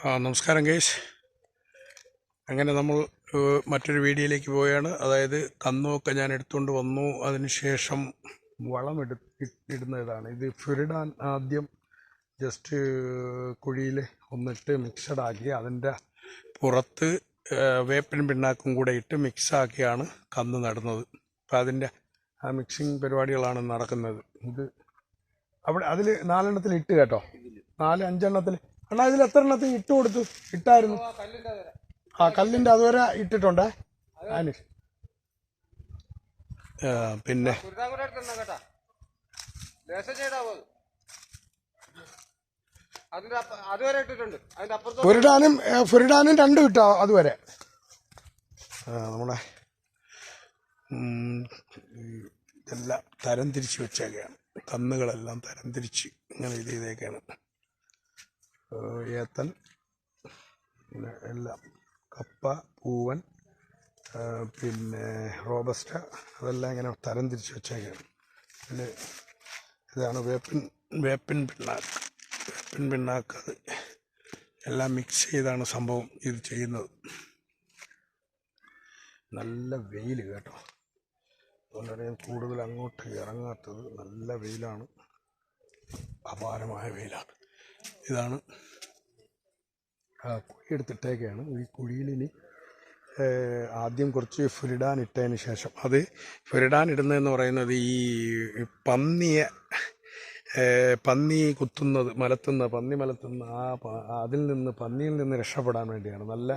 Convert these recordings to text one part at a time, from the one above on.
നമസ്കാരം ഗൈസ്. അങ്ങനെ നമ്മൾ മറ്റൊരു വീഡിയോയിലേക്ക് പോവുകയാണ്. അതായത് കന്നൊക്കെ ഞാൻ എടുത്തുകൊണ്ട് വന്നു. അതിനുശേഷം വളം ഇടുന്നതാണ്. ഇത് ഫുരിഡാൻ ആദ്യം ജസ്റ്റ് കുഴിയിൽ ഒന്നിട്ട് മിക്സഡ് ആക്കി അതിൻ്റെ പുറത്ത് വേപ്പിൻ പിണ്ണാക്കും കൂടെ ഇട്ട് മിക്സാക്കിയാണ് കന്ന് നടുന്നത്. അപ്പം അതിൻ്റെ ആ മിക്സിങ് പരിപാടികളാണ് നടക്കുന്നത്. ഇത് അവിടെ അതിൽ 4 എണ്ണത്തിൽ ഇട്ട് കേട്ടോ, 4-5 എണ്ണത്തിൽ. അണ്ണാ ഇതിൽ എത്ര എണ്ണത്തിൽ ഇട്ട് കൊടുത്തു? ഇട്ടായിരുന്നു. ആ കല്ലിൻ്റെ അതുവരെ ഇട്ടിട്ടുണ്ടേ. അതിന് പിന്നെ ഫുരിഡാനും 2 ഇട്ടോ അതുവരെ. നമ്മളെ ഇതെല്ലാം തരം തിരിച്ച് വെച്ചേക്കാണ്. കന്നുകളെല്ലാം തരം തിരിച്ച് ഇങ്ങനെ ഇത് ചെയ്തേക്കാണ്. ഏത്തൻ, പിന്നെ എല്ലാം കപ്പ, പൂവൻ, പിന്നെ റോബസ്റ്റ, അതെല്ലാം ഇങ്ങനെ തരം തിരിച്ച് വെച്ചേക്കാണ്. പിന്നെ ഇതാണ് വേപ്പിൻ പിണ്ണാക്ക്. അത് എല്ലാം മിക്സ് ചെയ്താണ് സംഭവം ഇത് ചെയ്യുന്നത്. നല്ല വെയിൽ കേട്ടോ, അതുകൊണ്ടാണ് ഞാൻ കൂടുതൽ അങ്ങോട്ട് ഇറങ്ങാത്തത്. നല്ല വെയിലാണ്, അപാരമായ വെയിലാണ്. ഇതാണ് കുഴി എടുത്തിട്ടേക്കാണ്. ഈ കുഴിയിലിനി ആദ്യം കുറച്ച് ഫുരിഡാൻ ഇട്ടതിന് ശേഷം, അത് ഫുരിഡാൻ ഇടുന്നതെന്ന് പറയുന്നത് ഈ പന്നി കുത്തുന്നത്, പന്നി മലത്തുന്ന പന്നിയിൽ നിന്ന് രക്ഷപ്പെടാൻ വേണ്ടിയാണ്. നല്ല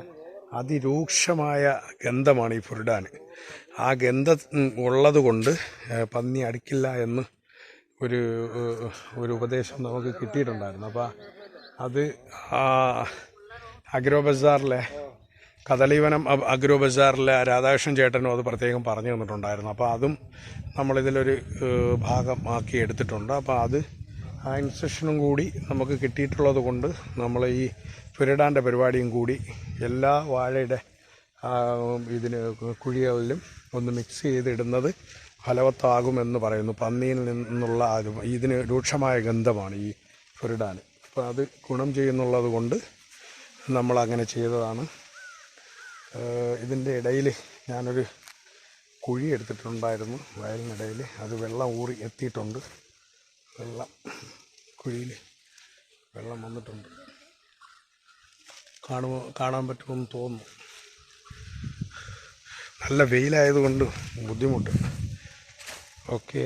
അതിരൂക്ഷമായ ഗന്ധമാണ് ഈ ഫുരിഡാൻ. ആ ഗന്ധം ഉള്ളത് കൊണ്ട് പന്നി അടിക്കില്ല എന്ന് ഒരു ഉപദേശം നമുക്ക് കിട്ടിയിട്ടുണ്ടായിരുന്നു. അപ്പോൾ അത് അഗ്രോ ബസാറിലെ കദളിവനം അഗ്രോ ബസാറിലെ രാധാകൃഷ്ണൻ ചേട്ടനും അത് പ്രത്യേകം പറഞ്ഞു തന്നിട്ടുണ്ടായിരുന്നു. അപ്പോൾ അതും നമ്മളിതിലൊരു ഭാഗം ആക്കി എടുത്തിട്ടുണ്ട്. അപ്പോൾ അത് ആ ഇൻസ്ട്രക്ഷനും കൂടി നമുക്ക് കിട്ടിയിട്ടുള്ളത് കൊണ്ട് നമ്മൾ ഈ ഫുരിഡാൻ്റെ പരിപാടിയും കൂടി എല്ലാ വാഴയുടെ ഇതിന് കുഴികളിലും ഒന്ന് മിക്സ് ചെയ്തിടുന്നത് ഫലവത്താകുമെന്ന് പറയുന്നു. പന്നിയിൽ നിന്നുള്ള ഇതിന് രൂക്ഷമായ ഗന്ധമാണ് ഈ ഫുരിഡാൻ. അപ്പോൾ അത് ഗുണം ചെയ്യുന്നുള്ളത് കൊണ്ട് നമ്മളങ്ങനെ ചെയ്തതാണ്. ഇതിൻ്റെ ഇടയിൽ ഞാനൊരു കുഴി എടുത്തിട്ടുണ്ടായിരുന്നു വയലിനിടയിൽ. അത് വെള്ളം ഊറി എത്തിയിട്ടുണ്ട്. കുഴിയിൽ വെള്ളം വന്നിട്ടുണ്ട്. കാണാൻ പറ്റുമെന്ന് തോന്നുന്നു. നല്ല വെയിലായതുകൊണ്ട് ബുദ്ധിമുട്ട്. ഓക്കെ,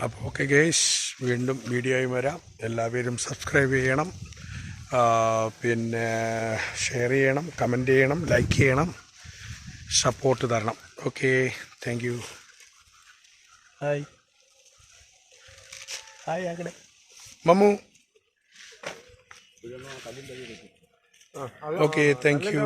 അപ്പോൾ ഓക്കെ ഗേസ്, വീണ്ടും വീഡിയോയും വരാം. എല്ലാവരും സബ്സ്ക്രൈബ് ചെയ്യണം, പിന്നെ ഷെയർ ചെയ്യണം, കമൻറ്റ് ചെയ്യണം, ലൈക്ക് ചെയ്യണം, സപ്പോർട്ട് തരണം. Okay, thank you. ഹായ് ആക്കടെ മമ്മു. Okay, thank U.